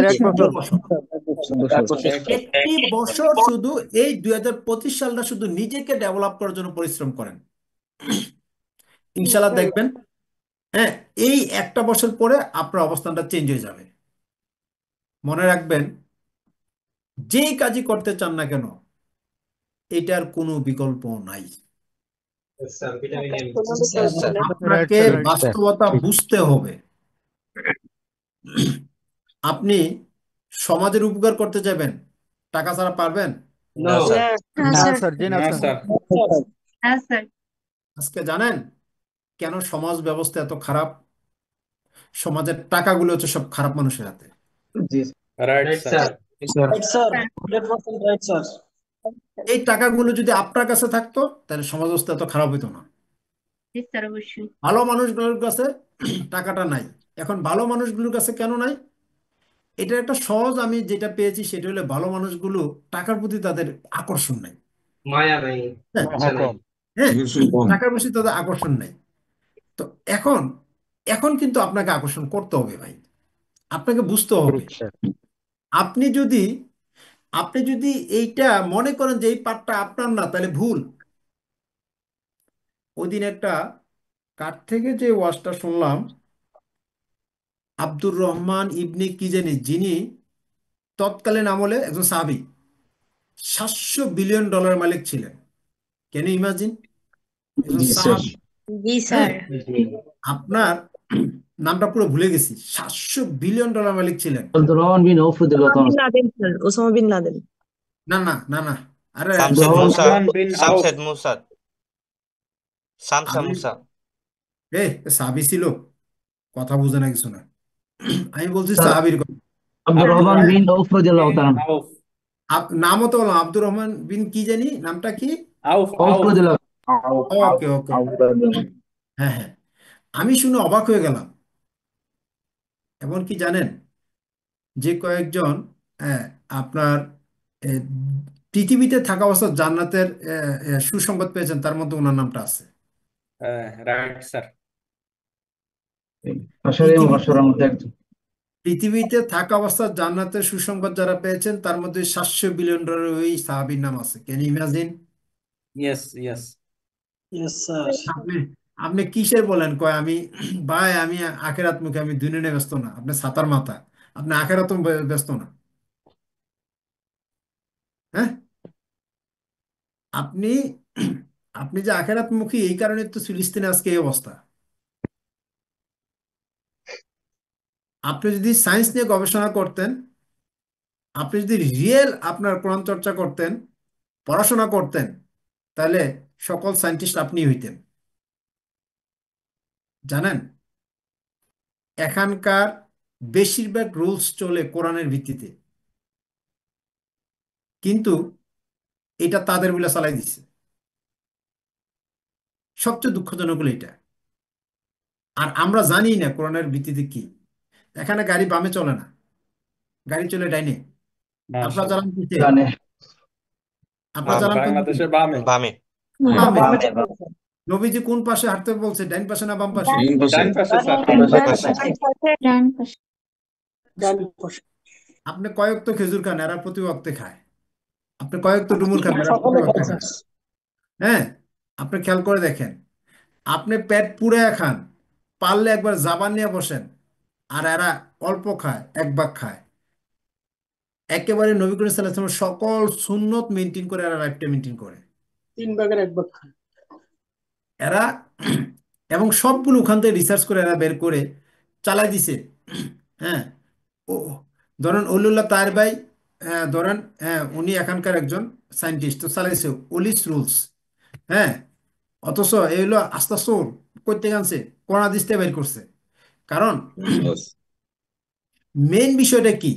একটি বছর। এক একটি বছর শুধু এই 2025 সালটা শুধু নিজেকে ডেভেলপ করার জন্য পরিশ্রম করেন, ইনশাল্লাহ দেখবেন। হ্যাঁ, এই একটা বছর পরে আপনার অবস্থানটা চেঞ্জ হয়ে যাবে। মনে রাখবেন, যেই কাজই করতে চান না কেন এটার কোনো বিকল্প নাই। Yes sir, vitamin M. আপনাকে রাইট স্যার, বাস্তবতা ঠিক। বুঝতে হবে। আপনি সমাজের উপকার করতে যাবেন, টাকা ছাড়া পারবেন? নো। না না স্যার। স্যার, জি না না স্যার। স্যার। হ্যাঁ স্যার। আজকে জানেন কেন সমাজ ব্যবস্থা এত খারাপ? সমাজের টাকাগুলো হচ্ছে সব খারাপ মানুষের হাতে। Right sir. স্যার। এই টাকাগুলো যদি আপনার কাছে থাকতো তাহলে সমাজ ব্যবস্থা এত খারাপ হতো না। জি স্যার, অবশ্যই। ভালো মানুষগুলোর কাছে টাকাটা নাই। এখন ভালো মানুষগুলোর কাছে কেন নাই? এটা একটা সহজ, আমি যেটা পেয়েছি সেটা হলো ভালো মানুষগুলো টাকার প্রতি তাদের আকর্ষণ নাই। মায়া নাই, হ্যাঁ, ইচ্ছা নাই। কম। হ্যাঁ, কিছু কম টাকার প্রতি তাদের আকর্ষণ নাই। তো এখন এখন কিন্তু আপনাকে আকর্ষণ করতে হবে ভাই, আপনাকে বুঝতে জি হবে। স্যার। আপনি যদি আপনি যদি এইটা মনে করেন যে এই পাঠটা আপনার না, তাহলে ভুল। ওই দিন একটা কার থেকে যে ওয়াজটা শুনলাম, আব্দুর রহমান ইবনে কি জানি, যিনি তৎকালীন আমলে একজন সাহাবী, $700 বিলিয়ন মালিক ছিলেন। Can you imagine? একজন জি স্যার। সাহাবী। জি হ্যাঁ, স্যার। জি। আপনার নামটা পুরো ভুলে গেছি, $700 বিলিয়ন মালিক ছিলেন। عبد الرحمن بن عوف رضي الله Osama تعالى bin عنه। Laden sir, Osama bin Laden. না না না না, আরে عبد শামসেদ الرحمن মুসা, সালমান বিন আউফ। শামসেদ মুসা, শামসা আমি মুসা। এ সাহাবী ছিল, কথা বুঝে না কিছু না। আমি বলছি স্যার সাহাবীর কথা। عبد আব্দুর الرحمن بن عوف رضي الله বিন تعالى عنه। আউফ। নামও তো বললাম, আব্দুর রহমান বিন কি জানি, নামটা কি? আউফ عوف আউফ। رضي الله ওকে ওকে, হ্যাঁ হ্যাঁ। আমি শুনে অবাক হয়ে গেলাম। এমন কি জানেন, যে কয়েকজন আহ, আপনার আহ, পৃথিবীতে থাকা অবস্থা জান্নাতের সুসংবাদ পেয়েছেন, তার মধ্যে ওনার নামটা আছে। Right sir. আশারে পৃথিবীতে মুবাশশারার মধ্যে একজন। পৃথিবীতে থাকা অবস্থা জান্নাতের সুসংবাদ যারা পেয়েছেন, তার মধ্যে $700 বিলিয়ন ওই সাহাবীর নাম আছে। Can you imagine? Yes yes. Yes sir. আপনি আপনি কিসের বলেন, কয় আমি ভাই আমি আখেরাত মুখে, আমি দুনিয়ায় ব্যস্ত না। আপনি ছাতার মাথা, আপনি আখেরাত ব্যস্ত না। হ্যাঁ, আপনি আপনি যে আখেরাত মুখী, এই কারণে তো ফিলিস্তিনে আজকে এই অবস্থা। আপনি যদি সায়েন্স নিয়ে গবেষণা করতেন, আপনি যদি রিয়েল আপনার কোরআন চর্চা করতেন, পড়াশোনা করতেন, তাহলে সকল সায়েন্টিস্ট আপনি হইতেন। জানেন, এখানকার বেশিরভাগ রুলস চলে কোরআনের ভিত্তিতে, কিন্তু এটা তাদের বলে চালাই দিচ্ছে। সবচেয়ে দুঃখজনক হলো এটা। আর আমরা জানি না কোরআনের ভিত্তিতে কি। এখানে গাড়ি বামে চলে না, গাড়ি চলে ডাইনে। আপনারা মাশাআল্লাহ। চালান কিসে? জানে। আপনারা বামে, চালান কোন দিকে? বাংলাদেশের বামে। বামে। বামে। বামে চলে স্যার। নবীজি কোন পাশে হাঁটতে বলছে, ডাইন পাশে না বাম পাশে? তিন পাশে। ডান পাশে স্যার। ডান পাশে। ডান পাশে। ডান পাশে। আপনি কয়েক তো খেজুর খান, এরা প্রতি ওয়াক্তে খায়। আপনি কয়েক তো ডুমুর খান, এরা প্রতি সকলে ওয়াক্তে খায় খায়। স্যার। হ্যাঁ, আপনি খেয়াল করে দেখেন, আপনি পেট পুড়ে খান, পারলে একবার জাবান নিয়ে বসেন, আর এরা অল্প খায়, এক ভাগ খায়। একেবারে নবী করিম সাল্লাল্লাহু আলাইহি ওয়াসাল্লাম সকল সুন্নত মেনটেন করে এরা লাইফটা মেনটেন করে। 3 ভাগের 1 ভাগ খায়। এরা এবং সবগুলো ওখান থেকে রিসার্চ করে এরা বের করে চালাই দিছে। হ্যাঁ, ও ধরেন অলিউল্লাহ তার ভাই, ধরেন, হ্যাঁ উনি এখানকার একজন সায়েন্টিস্ট, তো চালাইছে অলিস রুলস। হ্যাঁ, অথচ এই হলো আস্তা সোর করতে গেছে, কোরআন হাদিস থেকে বের করছে। কারণ Yes. মেইন বিষয়টা কি,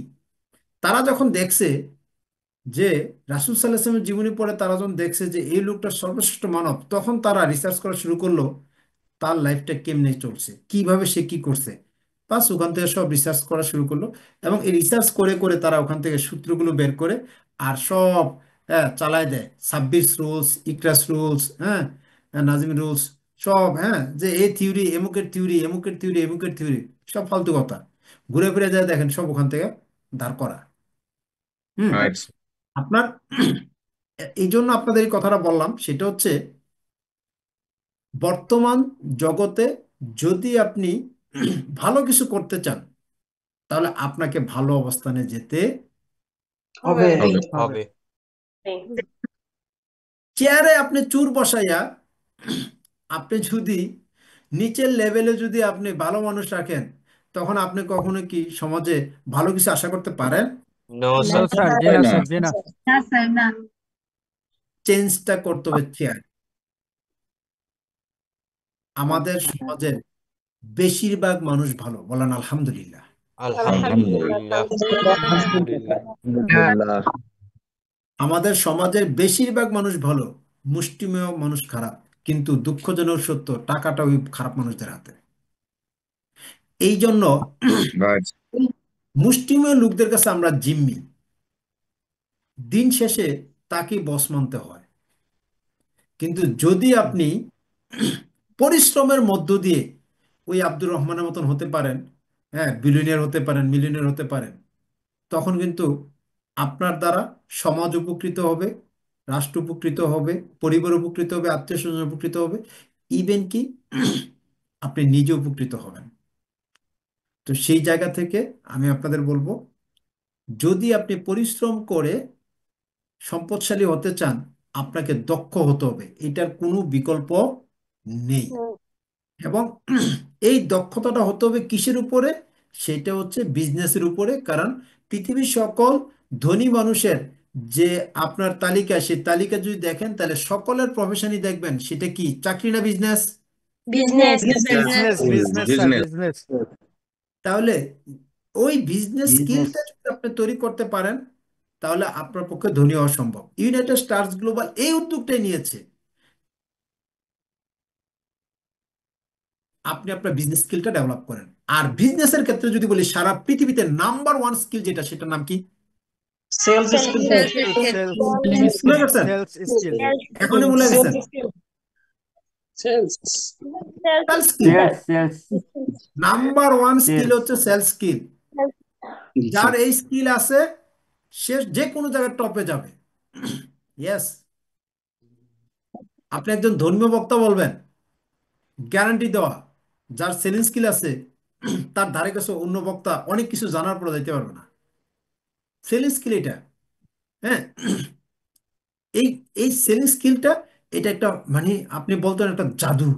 তারা যখন দেখছে যে রাসূল সাল্লাল্লাহু আলাইহি ওয়াসাল্লামের জীবনী পড়ে, তারা যখন দেখছে যে এই লোকটা সর্বশ্রেষ্ঠ মানব, তখন তারা রিসার্চ করা শুরু করলো তার লাইফটা কেমনে চলছে, কিভাবে সে কি করছে। বাস ওখান থেকে সব রিসার্চ করা শুরু করলো, এবং এই রিসার্চ করে করে তারা ওখান থেকে সূত্রগুলো বের করে আর সব চালায় দেয়। 26 রুলস, ইকরাস রুলস, হ্যাঁ, নাজিম রুলস, সব। হ্যাঁ, যে এই থিওরি, এমুকের থিওরি, এমুকের থিওরি, এমুকের থিওরি, সব ফালতু কথা। ঘুরে ফিরে যায় দেখেন সব ওখান থেকে দাঁড় করা। হুম। Right. আপনার এই জন্য আপনাদের এই কথাটা বললাম, সেটা হচ্ছে বর্তমান জগতে যদি আপনি ভালো কিছু করতে চান, তাহলে আপনাকে ভালো অবস্থানে যেতে হবে। হবে। হবে। চেয়ারে আপনি চুর বসাইয়া আপনি যদি নিচের লেভেলে যদি আপনি ভালো মানুষ রাখেন, তখন আপনি কখনো কি সমাজে ভালো কিছু আশা করতে পারেন? No no sir. স্যার, জি তাই না না? স্যার, জি না। না স্যার, না। চেঞ্জটা করতে হবে চেয়ার। আমাদের সমাজের বেশিরভাগ মানুষ ভালো, বলেন আলহামদুলিল্লাহ। আলহামদুলিল্লাহ। আলহামদুলিল্লাহ। আলহামদুলিল্লাহ। আমাদের সমাজের বেশিরভাগ মানুষ ভালো, মুষ্টিমেয় মানুষ খারাপ। কিন্তু দুঃখজনক সত্য, টাকাটা ওই খারাপ মানুষদের হাতে। এই জন্য Right. মুষ্টিমেয় লোকদের কাছে আমরা জিম্মি, দিন শেষে তাকে বস মানতে হয়। কিন্তু যদি আপনি পরিশ্রমের মধ্য দিয়ে ওই আব্দুর রহমানের মতন হতে পারেন, হ্যাঁ, বিলিয়নিয়ার হতে পারেন, মিলিয়নিয়ার হতে পারেন, তখন কিন্তু আপনার দ্বারা সমাজ উপকৃত হবে, রাষ্ট্র উপকৃত হবে, পরিবার উপকৃত হবে, আত্মীয় স্বজন উপকৃত হবে, ইভেন কি আপনি নিজে উপকৃত হবেন। তো সেই জায়গা থেকে আমি আপনাদের বলবো, যদি আপনি পরিশ্রম করে সম্পদশালী হতে চান, আপনাকে দক্ষ হতে হবে, এটার কোনো বিকল্প নেই। এবং এই দক্ষতাটা হতে হবে কিসের উপরে? সেটা হচ্ছে বিজনেসের উপরে। কারণ পৃথিবীর সকল ধনী মানুষের যে আপনার তালিকা, সেই তালিকা যদি দেখেন, তাহলে সকলের প্রফেশনই দেখবেন সেটা কি, চাকরি না business? Business. Business, sir, business. business. তাহলে ওই বিজনেস বিজনেস স্কিলটা যদি আপনি তৈরি করতে পারেন, তাহলে আপনার পক্ষে ধনী হওয়া সম্ভব। ইউনাইটেড স্টারস গ্লোবাল এই উদ্যোগটাই নিয়েছে। আপনি আপনার বিজনেস স্কিলটা ডেভেলপ করেন। আর বিজনেসের ক্ষেত্রে যদি বলি, সারা পৃথিবীতে নাম্বার ওয়ান স্কিল যেটা, সেটার নাম কি? সেলস স্কিল Sales, ভুলে গেছেন? sales skill. এখনই ভুলে গেছেন? Sales sales skill. Sales number one skill Sales. হচ্ছে সেলস স্কিল। যার এই স্কিল আছে, সে যে কোনো জায়গায় টপে যাবে। ইয়েস। আপনি একজন ধর্মীয় বক্তা বলবেন, গ্যারান্টি দেওয়া, যার সেলিং স্কিল আছে, তার ধারে কাছে অন্য বক্তা অনেক কিছু জানার পরে যাইতে পারবে না। সেলিং স্কিল এটা, হ্যাঁ। এই এই সেলিং স্কিলটা, এটা একটা মানে আপনি বলতেন একটা জাদু।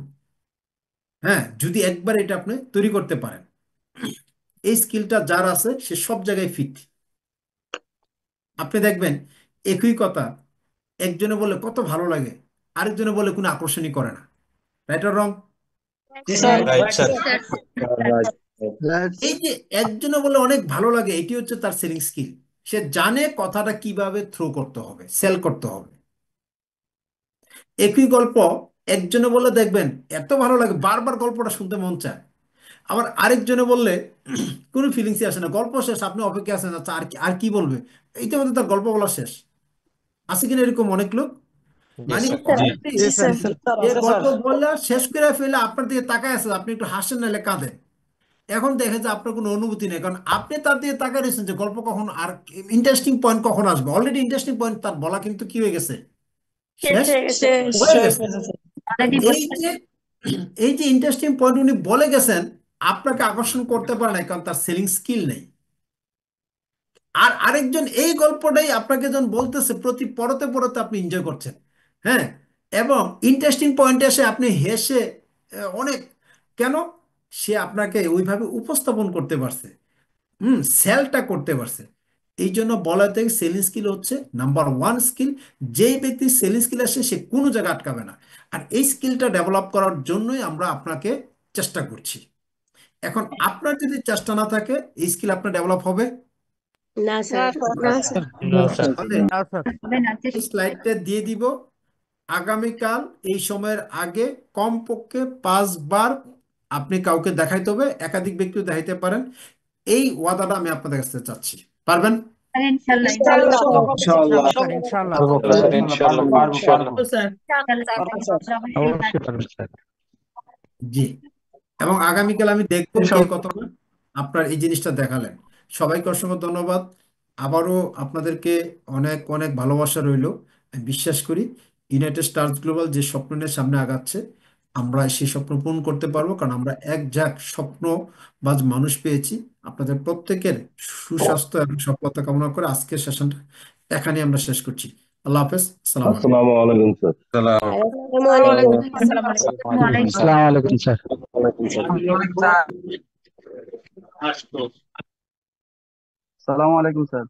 হ্যাঁ, যদি একবার এটা আপনি তৈরি করতে পারেন, এই স্কিলটা যার আছে সে সব জায়গায় ফিট। আপনি দেখবেন একই কথা একজনে বলে কত ভালো লাগে, আরেকজনে বলে কোনো আকর্ষণই করে না। Right or wrong? Right, sir. Right. এই যে একজনে বলে অনেক ভালো লাগে, এটি হচ্ছে তার সেলিং স্কিল। সে জানে কথাটা কিভাবে থ্রো করতে হবে, সেল করতে হবে। একই গল্প একজনে বলে দেখবেন এত ভালো লাগে, বারবার গল্পটা শুনতে মন চায়। আবার আরেকজনে বললে কোনো ফিলিংসই আসে না, গল্প শেষ, আপনি অপেক্ষা আছেন, আচ্ছা আর আর কি বলবে, এইটা মধ্যে তার গল্প বলা শেষ। আছে কিনা এরকম অনেক লোক? Yes, মানে sir. already Yes, sir. এ গল্প বললে শেষ করে ফেলে আপনার দিকে তাকায় আছে, আপনি একটু হাসেন নাহলে কাঁদেন। এখন দেখে যে আপনার কোনো অনুভূতি নেই, কারণ আপনি তার দিকে তাকায় রয়েছেন যে গল্প কখন আর ইন্টারেস্টিং পয়েন্ট কখন আসবে। অলরেডি ইন্টারেস্টিং পয়েন্ট তার বলা কিন্তু কি হয়ে গেছে, শেষ হয়ে গেছে। এই যে এই যে ইন্টারেস্টিং পয়েন্ট উনি বলে গেছেন, আপনাকে আকর্ষণ করতে পারে না, কারণ তার সেলিং স্কিল নেই। আর আরেকজন এই গল্পটাই আপনাকে যখন বলতেছে, প্রতি পরতে পরতে আপনি এনজয় করছেন, হ্যাঁ, এবং ইন্টারেস্টিং পয়েন্টে এসে আপনি হেসে অনেক, কেন? সে আপনাকে ওইভাবে উপস্থাপন করতে পারছে, সেলটা করতে পারছে। এই জন্য বলা হয় সেলিং স্কিল হচ্ছে নাম্বার ওয়ান স্কিল। যেই ব্যক্তি সেলিং স্কিল আসে, সে কোনো জায়গায় আটকাবে না। আর এই স্কিলটা ডেভেলপ করার জন্যই আমরা আপনাকে চেষ্টা করছি। এখন আপনার যদি চেষ্টা না থাকে, এই স্কিল আপনার ডেভেলপ হবে না স্যার, না স্যার, No, sir. তাহলে No, sir. হবে না। এই স্লাইডটা দিয়ে দিব। আগামীকাল এই সময়ের আগে কমপক্ষে 5 বার আপনি কাউকে দেখাইতে হবে, একাধিক ব্যক্তিও দেখাইতে পারেন। এই ওয়াদাটা আমি আপনাদের কাছে চাচ্ছি, পারবেন? ইনশাআল্লাহ, ইনশাআল্লাহ Sir, inshallah. Sir, inshallah. অবশ্যই পারবেন, স্যার। জি। এবং আগামীকাল আমি দেখবো কে কতক্ষণ আপনার এই জিনিসটা দেখালেন। সবাইকে অসংখ্য ধন্যবাদ। আবারও আপনাদেরকে অনেক অনেক ভালোবাসা রইল। আমি বিশ্বাস করি ইউনাইটেড স্টারস গ্লোবাল যে স্বপ্ন নিয়ে সামনে আগাচ্ছে, আমরা সেই স্বপ্ন পূরণ করতে পারবো, কারণ আমরা এক ঝাঁক স্বপ্নবাজ মানুষ পেয়েছি। আপনাদের প্রত্যেকের সুস্বাস্থ্য এবং সফলতা কামনা করে আজকের সেশনটা এখানে আমরা শেষ করছি। আল্লাহ হাফেজ, আসসালামু আলাইকুম। Assalamu alaikum, sir. আসসালামু আলাইকুম। আসসালামু আলাইকুম, স্যার। আসসালামু আলাইকুম স্যার।